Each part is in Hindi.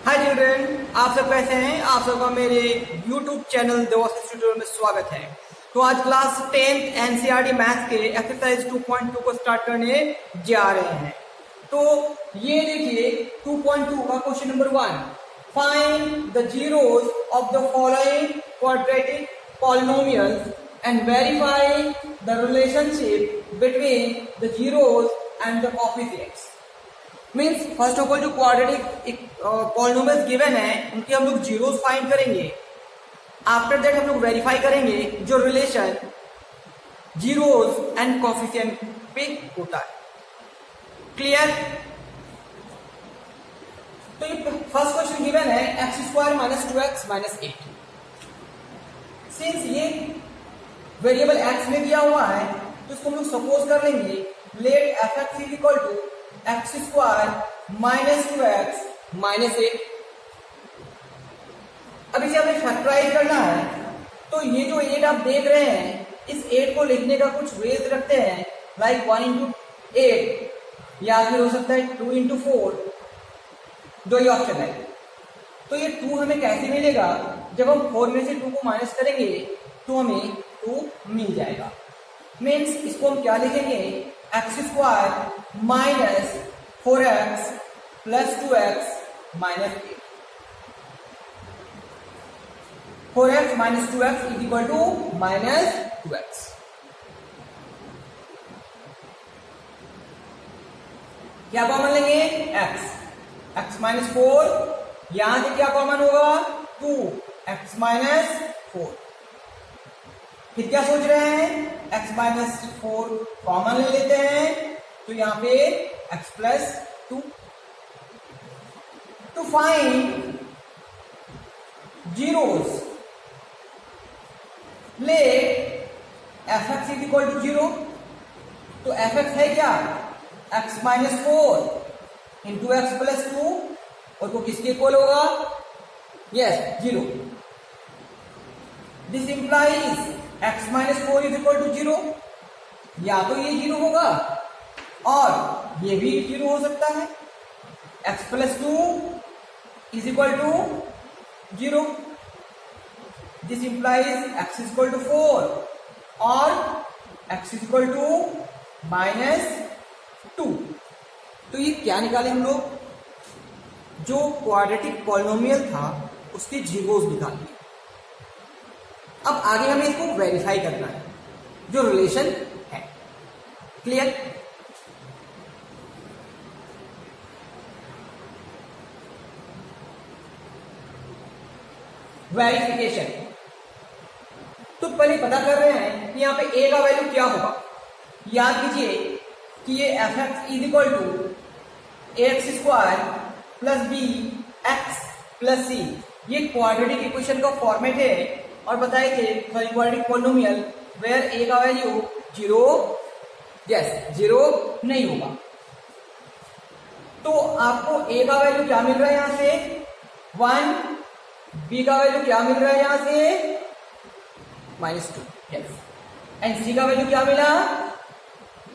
हाय चिल्ड्रन, आप सब कैसे हैं? आप सबका मेरे YouTube चैनल देवाशीष ट्यूटोरियल में स्वागत है। तो आज क्लास 10th एनसीईआरटी मैथ्स के एक्सरसाइज 2.2 को स्टार्ट करने जा रहे हैं। तो ये देखिए 2.2 का question number 1, find the zeros of the following quadratic polynomials and verify the relationship between the zeros and the coefficients. Means first of all जो क्वाड्रेटिक पॉलिनोमियल्स गिवन है उनके हम लोग जीरोस फाइंड करेंगे। आफ्टर दैट हम लोग वेरीफाई करेंगे जो रिलेशन जीरोस एंड कोएफिशिएंट पे होता है। क्लियर? तो ये फर्स्ट क्वेश्चन गिवन है x² minus 2x minus 8। Since ये वेरिएबल x में दिया हुआ है तो इसको हम लोग सपोज कर लेंगे let f(x) is equal to x² minus 2x minus 8। अब इसे हमें फैक्टराइज करना है तो ये जो 8 आप देख रहे हैं इस 8 को लिखने का कुछ वेज रखते हैं, लाइक 1 इंटू 8 या फिर हो सकता है 2 इंटू 4, जो ये ऑप्शन है। तो ये 2 हमें कैसे मिलेगा? जब हम 4 में से 2 को माइनस करेंगे तो हमें 2 मिल जाएगा। मीन्स इसको हम क्या लिखेंगे? x² minus 4x plus 2x minus 8। 4x minus 2x is equal to minus 2x। क्या कॉमन लेंगे? x माइनस 4, यहां से क्या कॉमन होगा? 2x minus 4। फिर क्या सोच रहे हैं? x माइनस 4 कॉमन ले लेते हैं तो यहां पे x plus 2। To find zeros let f(x) is equal to 0। तो f(x) है क्या? x minus 4 into x plus 2 और वो किसके इक्वल होगा? Yes, 0। This implies x minus 4 is equal to 0। या तो ये 0 होगा और ये भी 0 हो सकता है। x plus 2 is equal to 0। This implies x is equal to 4 और x is equal to minus 2। तो ये क्या निकाले हम लोग? जो क्वाड्रेटिक पॉलिनोमियल था उसके जीरोस निकाल लिए। अब आगे हमें इसको वेरीफाई करना है जो रिलेशन है। क्लियर? वेरिफिकेशन। तो पहले पता कर रहे हैं कि यहां पे a का वैल्यू क्या होगा। याद कीजिए कि ये f(x) is equal to ax² plus b x plus c। ये क्वाड्रेटिक इक्वेशन का फॉर्मेट है और बताए थे क्वाड्रेटिक पॉलिनोमियल वेयर a का वैल्यू 0 नहीं होगा। तो आपको a का वैल्यू क्या मिल रहा है यहां से? 1। b का वैल्यू क्या मिल रहा है यहां से? -2। यस। एंड c का वैल्यू क्या मिला?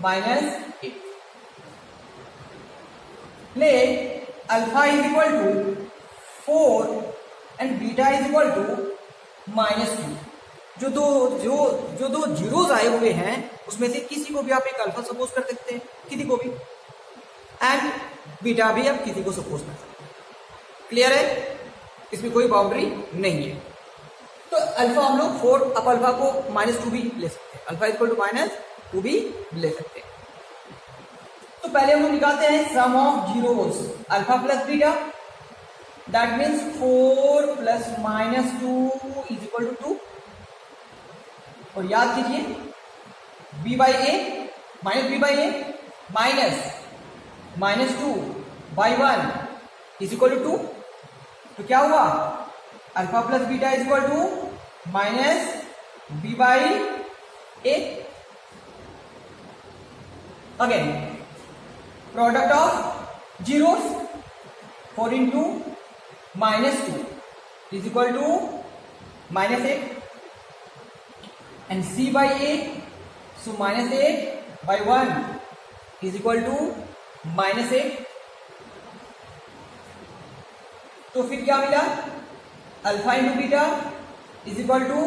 -8। Let alpha is equal to 4 and beta is equal to -2। जो दो जीरोस आए हुए हैं उसमें से किसी को भी आप एक अल्फा सपोज कर सकते हैं, किसी को भी, एंड बीटा भी आप किसी को सपोज कर सकते हैं। क्लियर है? इसमें कोई बाउंड्री नहीं है। तो अल्फा हम लोग 4 अब अल्फा को -2 भी ले सकते हैं, अल्फा इक्वल टू -2 भी ले सकते हैं। तो पहले हम लोग निकालते हैं sum of zeros alpha plus beta. That means 4 plus -2 is equal to 2। और याद कीजिए b by a minus b by a minus -2 by 1 is equal to 2। तो क्या हुआ? Alpha plus beta is equal to minus b by a. Again product of zeros 4 into -2 is equal to -8 and c by 8, so -8 by 1 is equal to -8। तो फिर क्या मिला, alpha into beta is equal to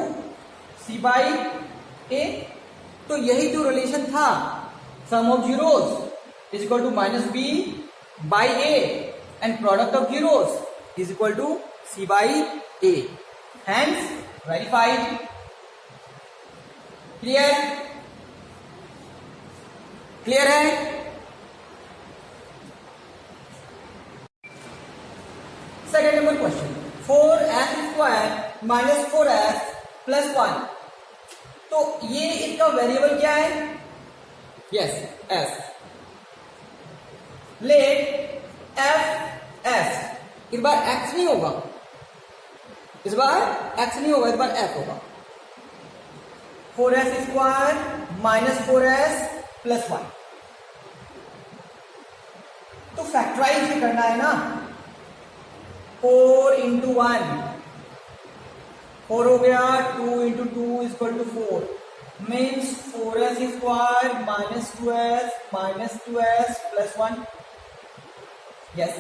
c by a. तो यही जो रिलेशन था, sum of zeros is equal to minus b by a and product of zeros is equal to c by a, hence verified. Clear, clear है। Second number question, 4s square minus 4s plus 1। तो ये इसका वेरिएबल क्या है, yes s। Let f s, इस बार x नहीं होगा, इस बार x नहीं होगा, इस बार f होगा। 4s square minus 4s plus 1। तो फैक्टराइज भी करना है ना, 4 इंटू 1 4 हो गया, 2 into 2 is equal to 4, means 4s square minus 2s plus 1। Yes,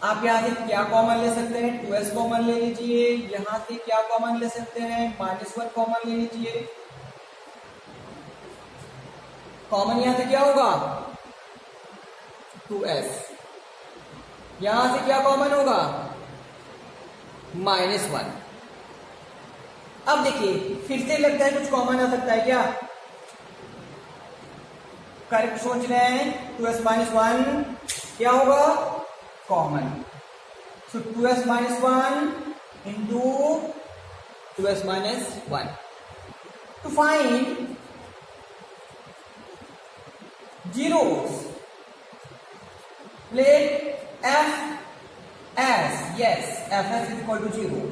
आप यहां से क्या कॉमन ले सकते हैं, 2s कॉमन ले लीजिए, यहां से क्या कॉमन ले सकते हैं, -1 कॉमन ले लीजिए। कॉमन यहां से क्या होगा, 2s, यहां से क्या कॉमन होगा, -1। अब देखिए फिर से लगता है कुछ कॉमन आ सकता है क्या, करेक्ट सोच रहे हैं, 2s माइनस 1 क्या होगा, common. So 2s minus 1 into 2s minus 1 to find zeros. Let fs, yes, fs is equal to 0.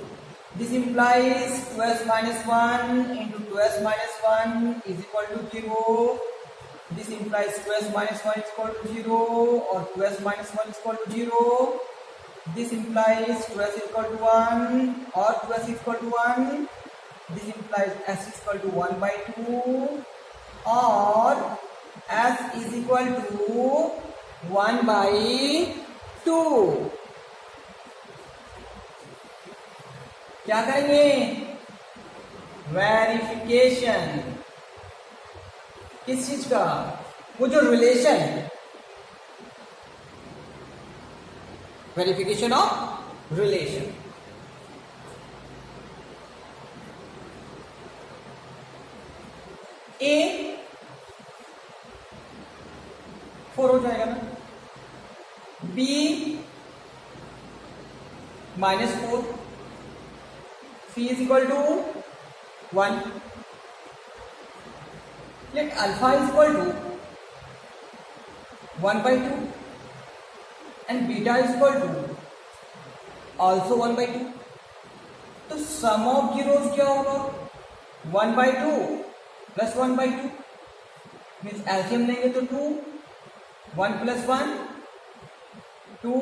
This implies 2s minus 1 into 2s minus 1 is equal to 0. This implies 2s minus 1 is equal to 0 or 2s minus 1 is equal to 0. This implies 2s is equal to 1 or 2s is equal to 1. This implies s is equal to 1 by 2 or s is equal to 1 by 2. क्या करेंगे, वेरिफिकेशन। किस चीज का, वो जो relation, verification of relation. A 4 हो जाएगा ना, B -4, C is equal to 1। Let alpha is equal to 1 by 2 and beta is equal to also 1 by 2। तो सम ऑफ जीरोस क्या होगा, 1 by 2 plus 1 by 2, means LCM लेंगे तो 2, 1 plus 1 2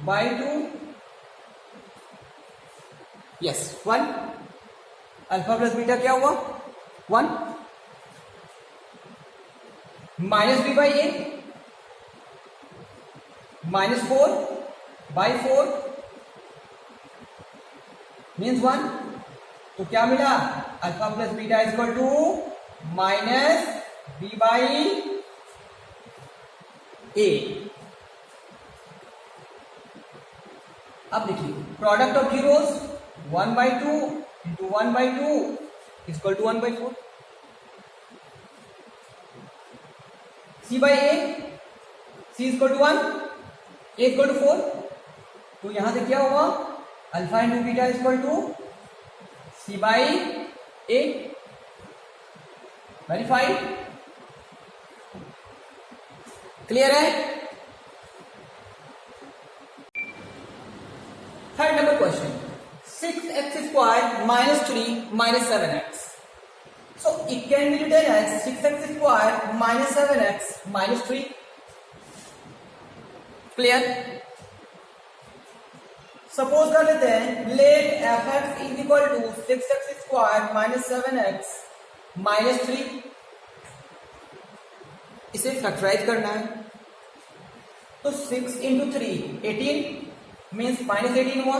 by 2, yes 1। Alpha plus beta क्या हुआ, 1। Minus b by a, -4 by 4 means 1। तो क्या मिला, alpha plus beta is equal to minus b by a. अब देखिए product of zeros 1 by 2 into 1 by 2 is equal to 1 by 4। c by a, c is equal to 1, a is equal to 4। तो यहां से क्या हुआ, alpha into beta is equal to c by a। Verified, clear है। Third number question, 6x squared minus 3 minus 7x. So it can be written as 6x squared minus 7x minus 3. Clear. Suppose कर लेते हैं, late fx is equal to 6x squared minus 7x minus 3। इसे फैक्टराइज करना है, तो 6 into 3 18, मीन्स -18 हुआ।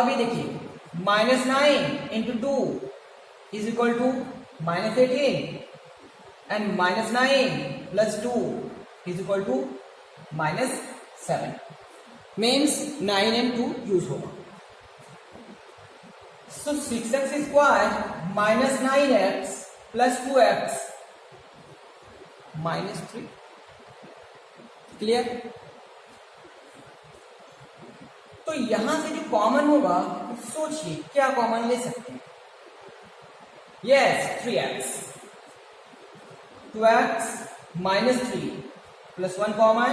अभी देखिए -9 into 2 is equal to -18 and -9 plus 2 is equal to -7 means 9 and 2 use होगा। So 6x square -9x plus 2x -3। Clear? तो यहां से जो कॉमन होगा सोचिए क्या कॉमन ले सकते हैं। Yes 3x 2x -3 plus 1 common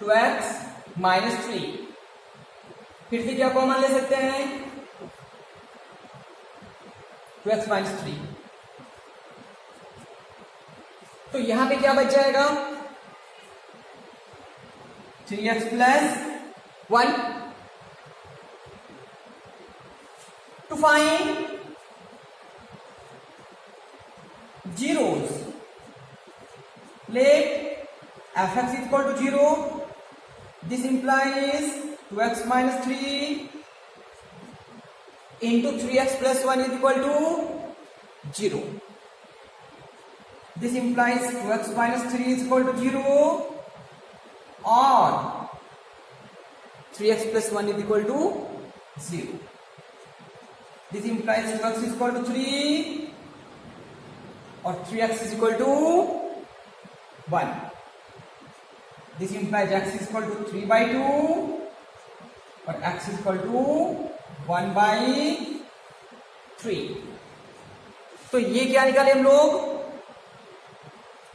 2x -3। फिर से क्या कॉमन ले सकते हैं 2x -3। तो यहां पे क्या बच जाएगा 3x plus 1। To find zeros let fx equal to 0. This implies 2x minus 3 into 3x plus 1 is equal to 0. This implies 2x minus 3 is equal to 0 or 3x plus 1 is equal to 0. This implies 2x is equal to 3 or 3x is equal to 1. This implies x is equal to 3 by 2 or x is equal to 1 by 3. तो ये क्या निकाले हम लोग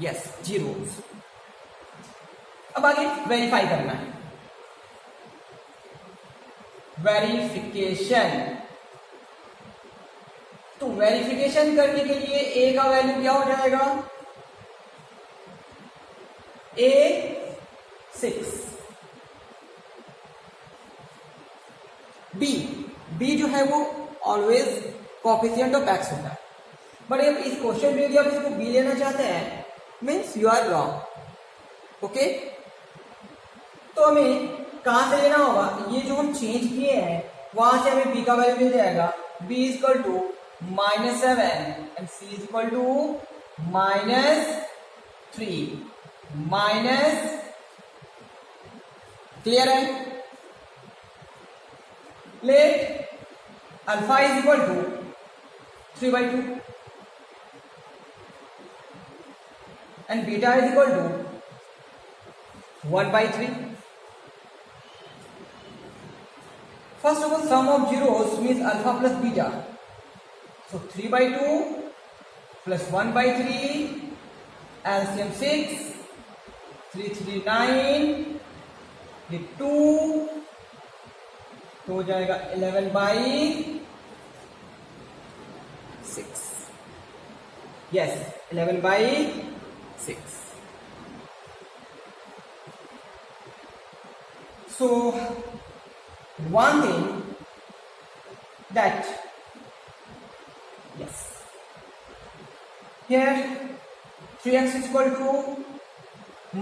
यस जीरोस। अब आगे वेरीफाई करना है वेरिफिकेशन। तो वेरिफिकेशन करने के लिए a का वैल्यू क्या हो जाएगा a 6 b जो है वो ऑलवेज कोएफिशिएंट ऑफ x होता है। बट इस क्वेश्चन में यदि आप इसको b लेना चाहते हैं means you are wrong. Okay तो हमें कहां से लेना होगा ये जो हम चेंज किए हैं वहां से हमें b का वैल्यू मिल जाएगा b is equal to -7 and c is equal to -3 minus. Clear है? Let alpha is equal to 3/2 and beta is equal to 1/3. First of all, sum of zeros means alpha plus beta. So 3/2 plus 1/3, LCM 6, 3 3 9, ये 2 तो हो जाएगा 11/6. Yes, 11/6. So one thing that yes, here 3x is equal to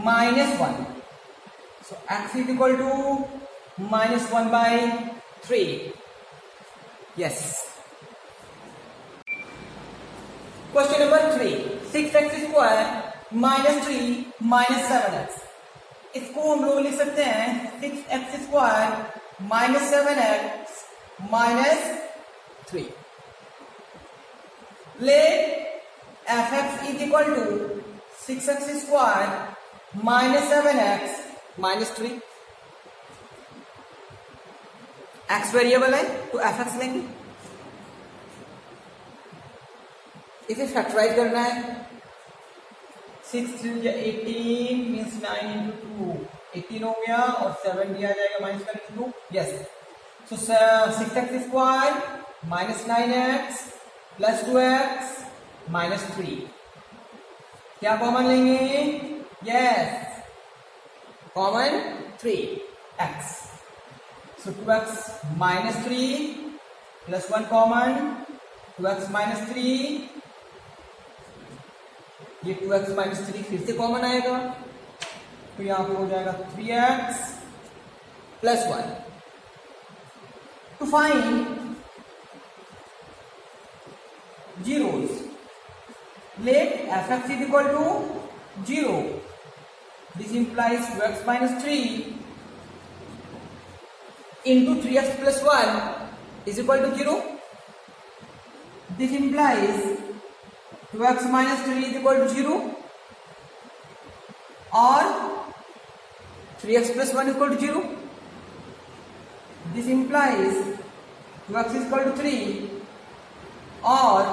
-1. So x is equal to -1/3. Yes. Question number 3. 6x square -3 -7x. इसको हम लोग लिख सकते हैं 6x square -7x -3. Let fx is equal to 6x square -7x -3. x variable है तो fx लेंगे। इसे फैक्टराइज करना है 6 3 18 मीन्स 9 into 2 18 हो गया और 7 दिया जाएगा माइनस करके 2। Yes so 6x square -9x plus 2x -3 क्या कॉमन लेंगे? Yes common 3x। सो 2x -3 प्लस 1 कॉमन 2x -3, ये 2x -3 फिर से कॉमन आएगा तो यहां पे हो जाएगा 3x plus 1. To find zeros, let fx is equal to 0. This implies 2x minus 3 into 3x plus 1 is equal to 0. This implies 2x minus 3 is equal to 0 or 3x plus 1 is equal to 0. This implies 2x is equal to 3 or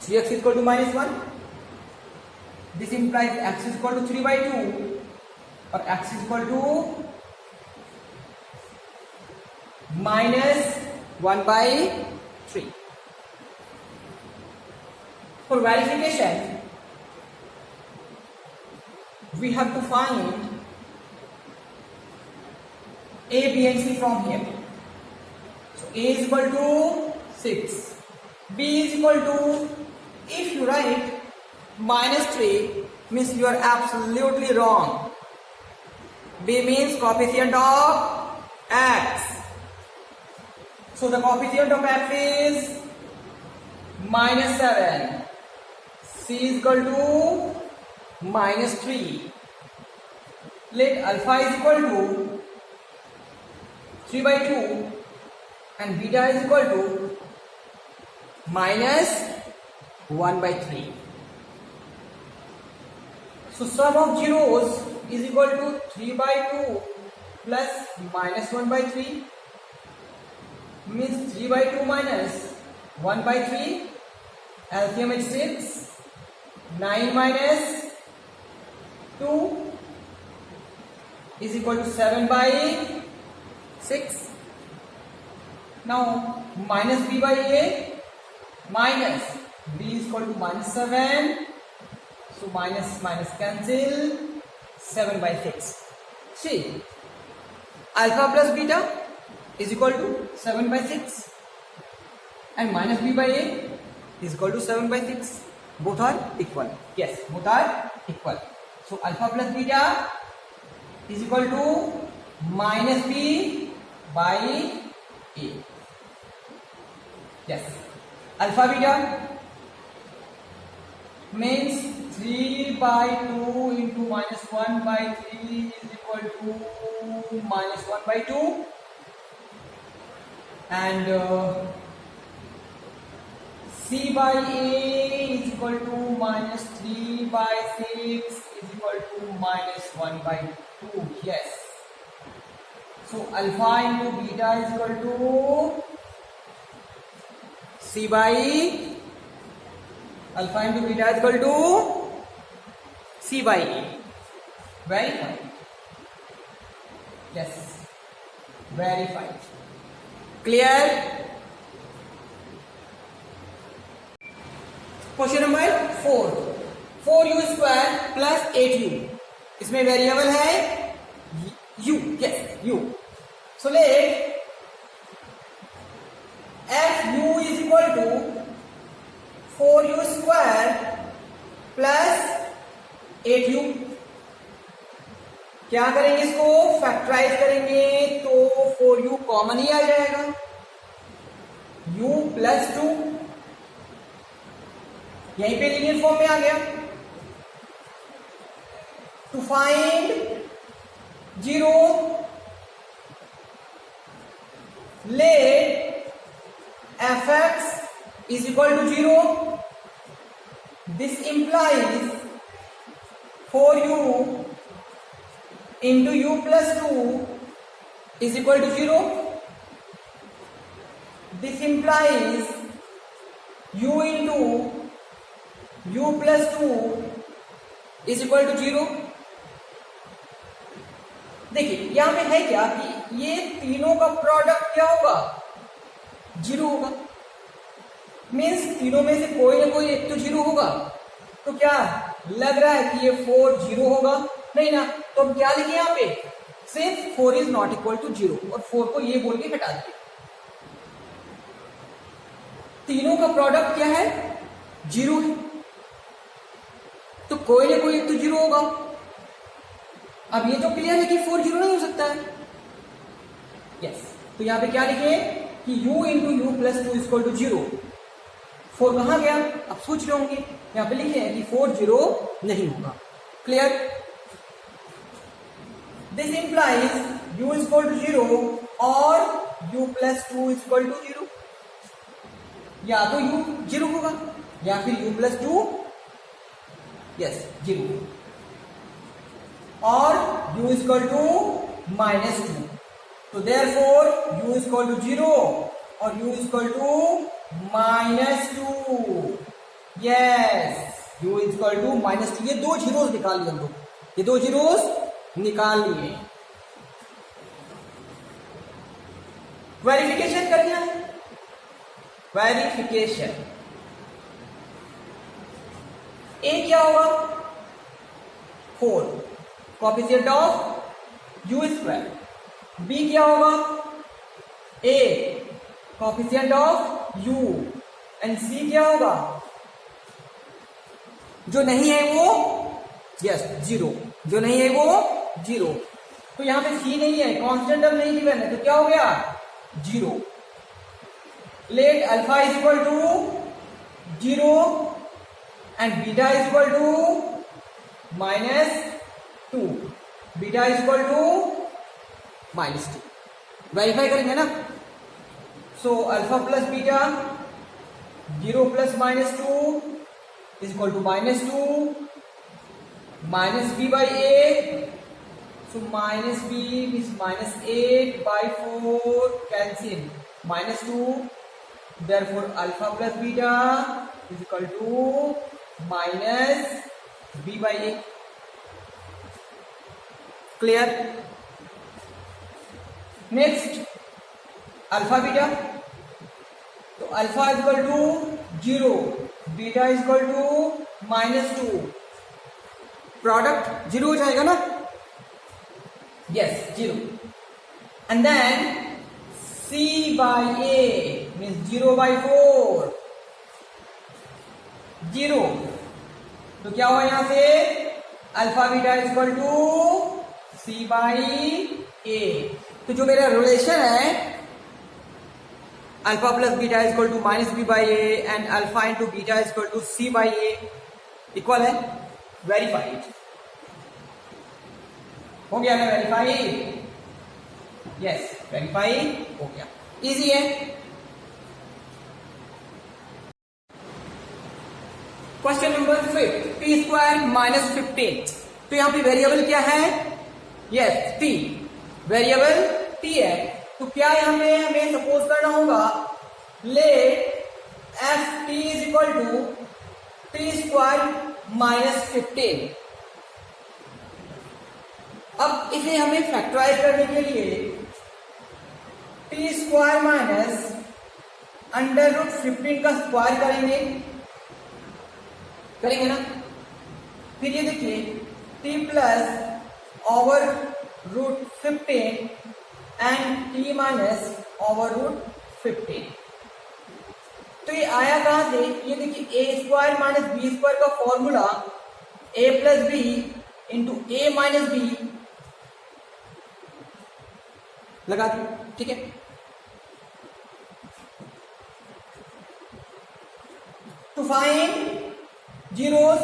3x is equal to minus 1. This implies x is equal to 3 by 2 or x is equal to minus 1 by 3. For verification, we have to find a, b and c from here. So a is equal to 6, b is equal to, if you write minus 3 means you are absolutely wrong. B means coefficient of x. So the coefficient of x is minus 7. C is equal to minus 3. Let alpha is equal to 3 by 2 and beta is equal to minus 1 by 3. So sum of zeros is equal to 3 by 2 plus minus 1 by 3 means 3 by 2 minus 1 by 3. LCM is 6. 9 minus 2 is equal to 7 by 6. Now minus b by a minus b is equal to minus 7. So minus minus cancel, 7 by 6. See, alpha plus beta is equal to 7 by 6 and minus b by a is equal to 7 by 6. Both are equal. Yes, both are equal. So alpha plus beta is equal to minus b by a. Yes, alpha beta means 3 by 2 into minus 1 by 3 is equal to minus 1 by 2 and C by A is equal to minus 3 by 6 is equal to minus 1 by 2. Yes. So alpha into beta is equal to C by alpha into beta is equal to C by A. Verified. Yes. Verified. Clear? Question number 4. 4u square plus 8u. इसमें वेरिएबल है u. Yes, u. So let fu is equal to 4u square plus 8u. क्या करेंगे, इसको फैक्टराइज करेंगे तो 4u कॉमन ही आ जाएगा. u प्लस 2 यहीं पे लीनियर फॉर्म में आ गया. To find zero let fx is equal to 0. This implies 4u into u plus 2 is equal to 0. This implies u into u plus 2 is equal to 0. देखिए यहां पे है क्या कि ये तीनों का प्रोडक्ट क्या होगा, 0 होगा. मीन्स तीनों में से कोई ना कोई एक तो 0 होगा. तो क्या लग रहा है कि ये 4 0 होगा? नहीं ना. तो हम क्या लिखे यहां पे, सिर्फ 4 इज नॉट इक्वल टू 0 और 4 को ये बोल के हटा दिए. तीनों का प्रोडक्ट क्या है, 0 है. तो कोई ना कोई एक तो 0 होगा. होगा। अब ये तो क्लियर है कि 4 जीरो नहीं हो सकता है। यस, तो यहां पे क्या लिखे कि u into U plus two equal to 0। 4 कहां गया? अब सोच रहे होंगे, यहां पे लिखे हैं कि 4 जीरो नहीं होगा। Clear? This implies u equal to 0 और u plus two equal to 0। या तो u 0 होगा या फिर u प्लस टू, यस 0, और u इक्वल टू -2। तो देयरफॉर u इक्वल टू 0 और u equal to -2। Yes, u equal to -2। ये दो जीरोस निकाल लिए हम लोग, ये दो जीरोस निकाल लिए। वेरिफिकेशन करना है, वेरिफिकेशन। ए क्या होगा? 4 coefficient of u square. B क्या होगा? A coefficient of u। And C क्या होगा? जो नहीं है वो, यस 0, जो नहीं है वो 0। तो यहां पे सी नहीं है, कांस्टेंट टर्म नहीं गिवन है, तो क्या हो गया? 0। Let alpha is equal to 0 and beta is equal to -2, beta is equal to -2। Verify करेंगे ना। So alpha plus beta 0 plus -2 is equal to -2 -b by 8। so -b is -8 by 4 cancel -2, therefore alpha plus beta is equal to -b by 8। clear? next alpha beta, तो alpha is equal to 0, beta is equal to -2, product 0 हो जाएगा ना। Yes 0। And then c by a means 0 by 4, 0। तो क्या हुआ यहां से? Alpha beta is equal to c by a। तो जो मेरा रिलेशन है alpha plus beta is equal to -b by a and alpha into beta is equal to c by a equal है वेरीफाइड। हो गया ना वेरीफाई? यस, वेरीफाई हो गया। इजी है। Question number 5, T square -15। तो यहां पे वेरिएबल क्या है? यस टी, वेरिएबल टी है। तो क्या यहां पे हमें सपोज करना होगा let F T is equal to T square -15। अब इसे हमें फैक्टराइज करने के लिए टी स्क्वायर माइनस √15 का स्क्वायर करेंगे ना। फिर ये देखिए T plus over √15 and T minus over √15। तो ये आया कहां से? ये देखिए A square minus B square का formula A plus B into A minus B लगा दी, ठीक है। To find zeros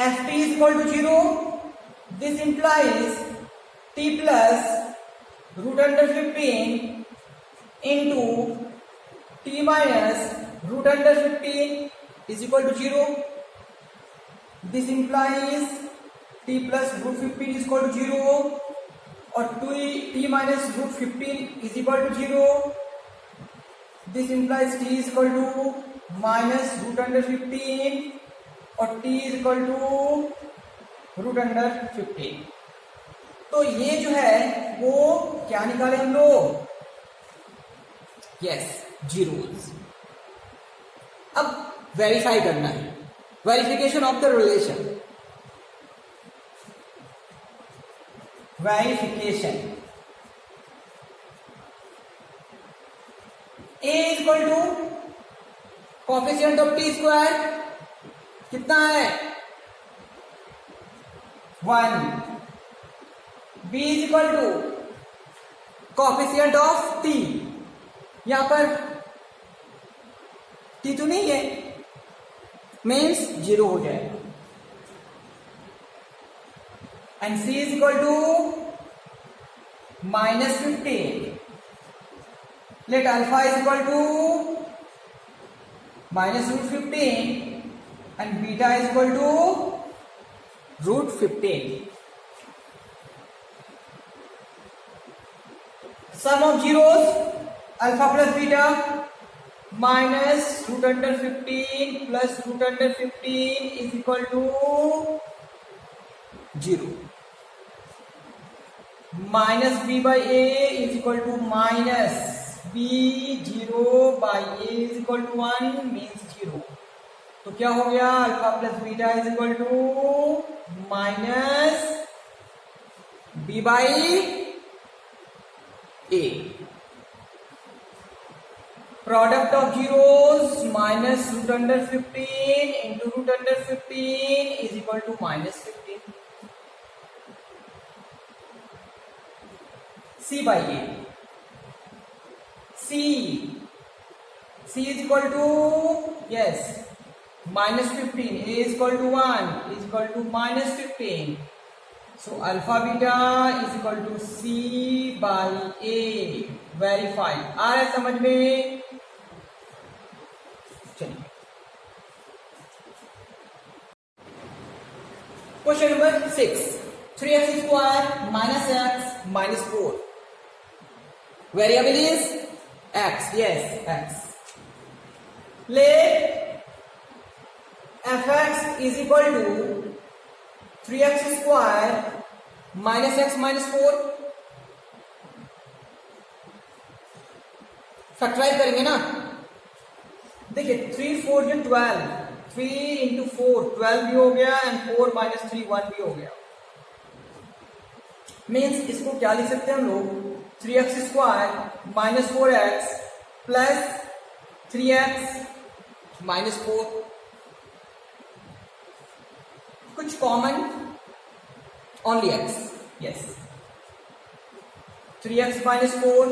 F T is equal to 0, this implies T plus √15 into T minus √15 is equal to 0। This implies T plus √15 is equal to 0 और T minus √15 is equal to 0। This implies t is equal to -√15 और टी इज इक्वल टू √15। तो ये जो है वो क्या निकाले हम लोग? Yes, zeros. अब वेरीफाई करना है, verification of the relation. Verification a is equal to coefficient of t square कितना है? 1, b is equal to coefficient of t, यहां पर t तो नहीं है, मीन्स 0 हो जाएगा। And c is equal to -15, let alpha is equal to -√15 and beta is equal to √15. Sum of zeros, alpha plus beta minus √15 plus √15 is equal to 0. Minus b by a is equal to minus b 0 by a is equal to 1 means 0. तो क्या हो गया, alpha plus beta is equal to minus b by a. Product of zeros minus √15 into √15 is equal to -15 c by a। c is equal to yes -15, a is equal to 1 is equal to -15, so alpha beta is equal to c by a। Verify आ रहा है समझ में? चलिए question number 6, 3x square minus x minus 4, variable is x, yes x। let fx is equal to 3x square minus x minus 4, factorise करेंगे ना। देखिए 3 4 जो 12, 3 इंटू 4 12 भी हो गया एंड 4 माइनस 3 1 भी हो गया। मीन्स इसको क्या लिख सकते हैं हम लोग, 3x square minus 4x plus 3x minus 4, कुछ common, only x, yes 3x minus 4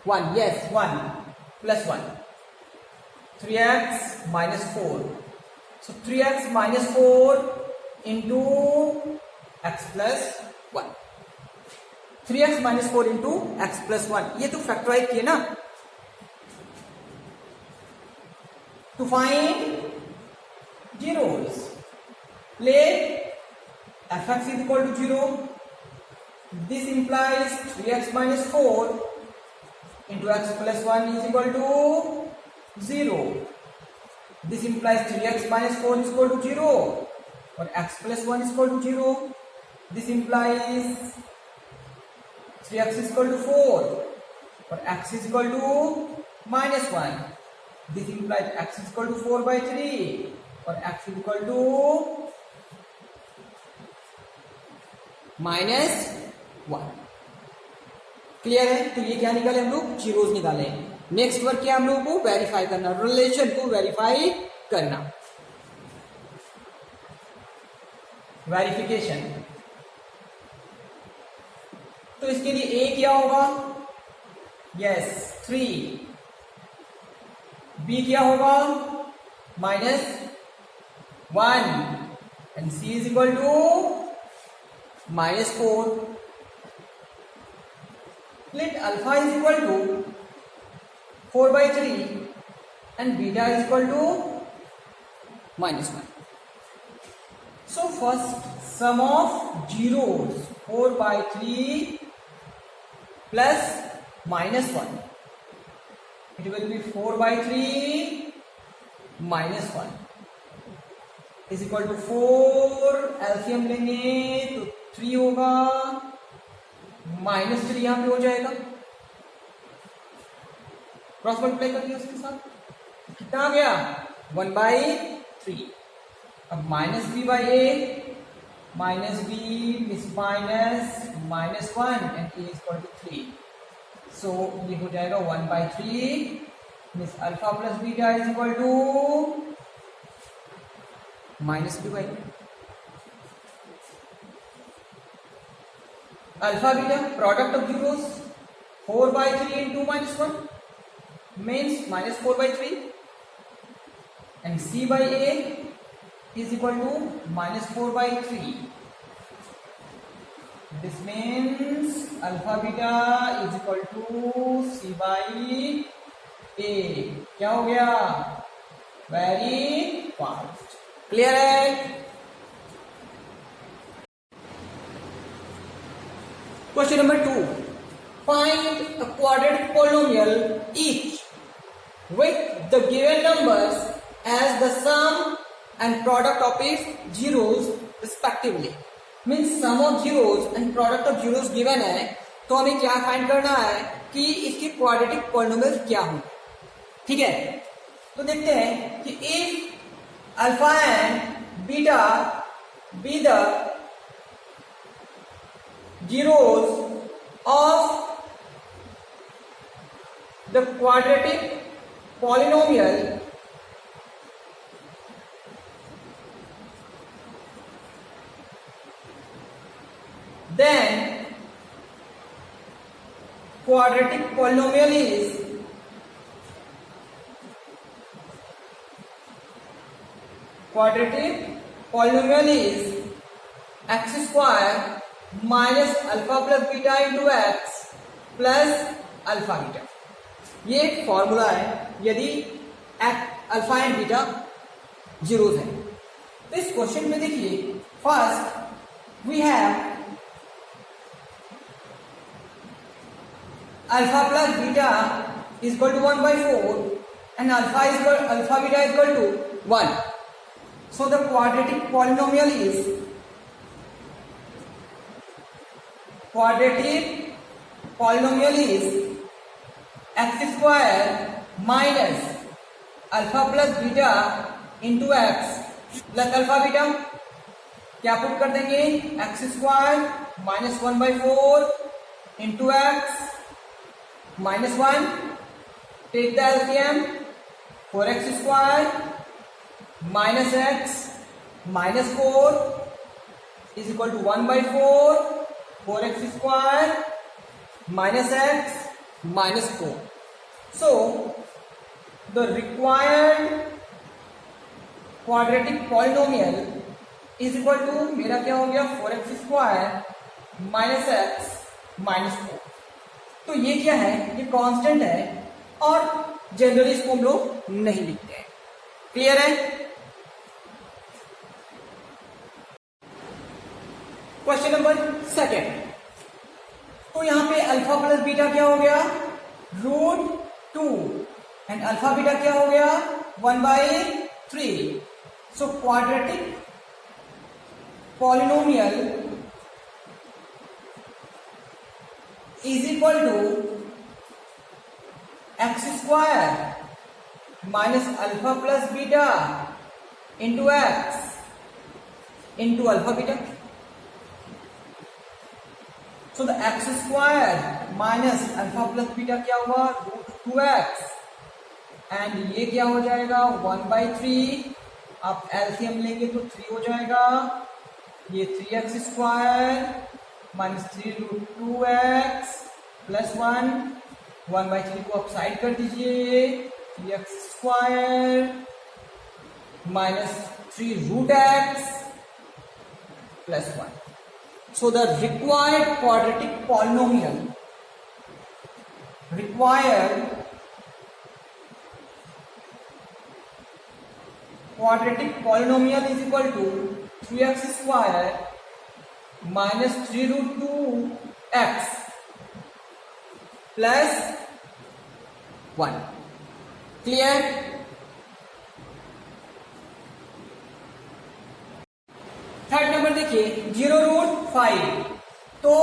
1, yes 1 plus 1, 3x minus 4, so 3x minus 4 into x plus 1, 3x minus 4 into x plus 1, ये तो फैक्टराइज किए ना। to find zeros, let fx is equal to 0, this implies 3x minus 4 into x plus 1 is equal to 0, this implies 3x minus 4 is equal to 0 or x plus 1 is equal to 0, this implies 3x is equal to 4 or x is equal to minus 1, this implies x is equal to 4 by 3 or x is equal to minus 1। Clear है? तो ये क्या निकाले हम लोग, जीरोस निकाले। नेक्स्ट वर्क क्या हम लोगों को वेरीफाई करना, रिलेशन को वेरीफाई करना, वेरिफिकेशन। तो इसके लिए ए क्या होगा, यस 3, बी क्या होगा -1 and c is equal to -4। let alpha is equal to 4 by 3 and beta is equal to -1. So first sum of zeros 4 by 3 plus -1, it will be 4 by 3 minus 1 is equal to 4, LCM लेंगे तो 3 होगा, -3 यहां पे हो जाएगा, क्रॉस मल्टीप्लाई कर दिया उसके साथ, कितना आ गया 1/3। अब -b by a -b is -1 and a is equal to 3, so ये हो जाएगा 1/3 means alpha plus beta is equal to -b by a। alpha beta product of zeros 4 by 3 into minus 1 means minus 4 by 3 and c by a is equal to minus 4 by 3. This means alpha beta is equal to c by a. क्या हो गया? Very fast. क्लियर है? Question number 2. Find a quadratic polynomial each with the given numbers as the sum and product of its zeros respectively. Means sum of zeros and product of zeros given है, तो हमें क्या फाइंड करना है कि इसके क्वाड्रेटिक पॉलिनोमियल क्या हों. ठीक है, तो देखते हैं कि if alpha and beta be the zeros of the quadratic polynomial then quadratic polynomial is x square minus alpha plus beta into x plus alpha beta. ये एक फॉर्मूला है यदि अल्फा एंड बीटा जीरोस है. तो इस क्वेश्चन में देखिए, first we have alpha plus beta is equal to 1 by 4 and alpha beta is equal to 1. So the quadratic polynomial is x square minus alpha plus beta into x plus alpha beta. क्या पुट कर देंगे? x square minus 1 by 4 into x minus 1. Take the LCM. 4x square minus x minus 4 is equal to 1 by 4. 4x square minus x minus 4. So the required quadratic polynomial is equal to, मेरा क्या हो गया, 4x square minus x minus 4. तो ये क्या है? ये कांस्टेंट है और जनरली इसको हम लोग नहीं लिखते हैं. क्लियर है? Question number second. तो यहां पे अल्फा प्लस बीटा क्या हो गया? √2 एंड अल्फा बीटा क्या हो गया? 1 by 3. So quadratic polynomial is equal to x square minus alpha plus beta into x into alpha beta. So the x square minus alpha plus beta क्या हुआ? √2x एंड ये क्या हो जाएगा? 1 by 3. आप एलसीएम लेंगे तो 3 हो जाएगा. ये 3x square minus 3√2x plus 1. 1 by 3 को आप साइड कर दीजिए. 3x square minus 3√x plus 1. So the required quadratic polynomial is equal to 3x square minus 3√2x plus 1. Clear? Third number देखिए, 0√5. तो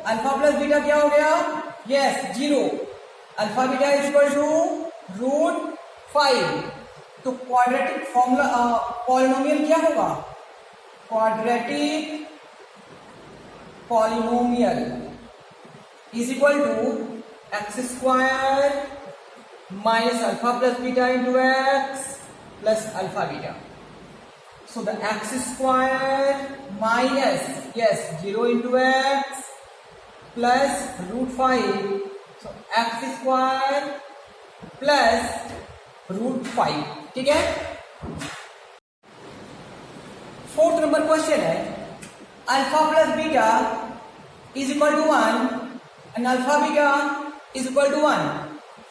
अल्फा प्लस बीटा क्या हो गया? Yes, 0. Alpha beta is equal to √5. तो क्वाड्रेटिक फॉर्मूला पॉलिनोमियल क्या होगा? Quadratic polynomial is equal to x square minus alpha plus beta into x plus alpha beta. So the x square minus, yes, 0 into x plus √5, so x square plus √5, ठीक है। फोर्थ नंबर क्वेश्चन है alpha plus beta is equal to 1 and alpha beta is equal to 1,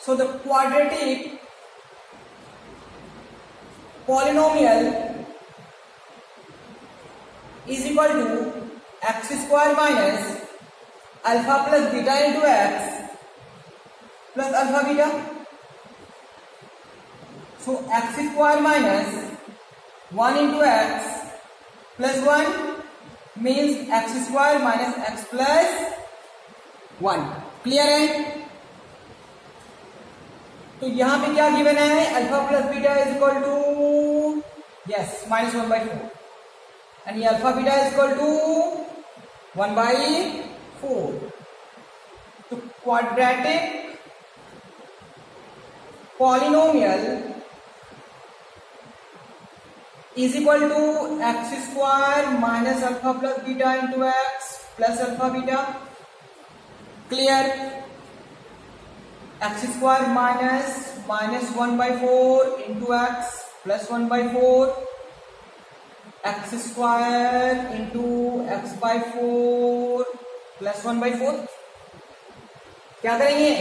so the quadratic polynomial is equal to x square minus alpha plus beta into x plus alpha beta. So x square minus 1 into x plus 1 means x square minus x plus 1. Clear है? तो यहां पे क्या गिवन है, alpha plus beta is equal to yes -1/4 and ये alpha beta is equal to 1/4. तो quadratic polynomial is equal to x square minus alpha plus beta into x plus alpha beta. Clear? X square minus -1/4 into x plus 1/4 x square into x/4 plus 1/4. क्या करेंगे?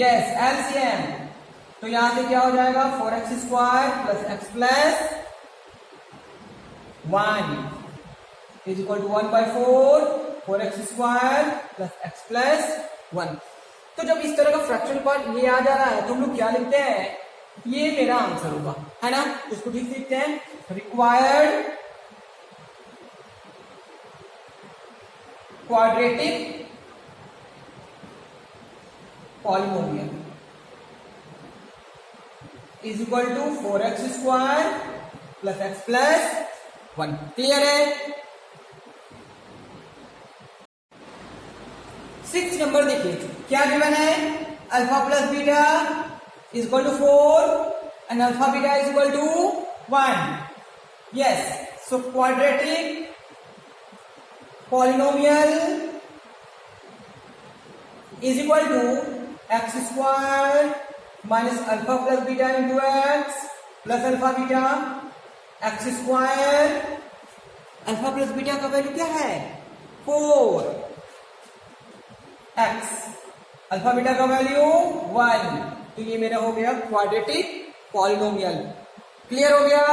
Yes LCM. तो यहां से क्या हो जाएगा 4x square plus x plus 1 is equal to 1/4 4x square plus x plus 1. तो जब इस तरह का फ्रैक्शन पार्ट ये आ जा रहा है तो हम लोग क्या लिखते हैं, ये मेरा आंसर होगा, है ना. इसको ठीक लिखते हैं, required quadratic polynomial is equal to 4x square plus x plus 1. Clear है? 6 नंबर देखिए क्या गिवन है, alpha plus beta is equal to 4 and alpha beta is equal to 1. Yes, so quadratic polynomial is equal to x square minus alpha plus beta into x plus alpha beta. X square alpha plus beta का वैल्यू क्या है 4, x अल्फा बीटा का वैल्यू 1. तो ये मेरा हो गया क्वाड्रेटिक पॉलिनोमियल. क्लियर हो गया?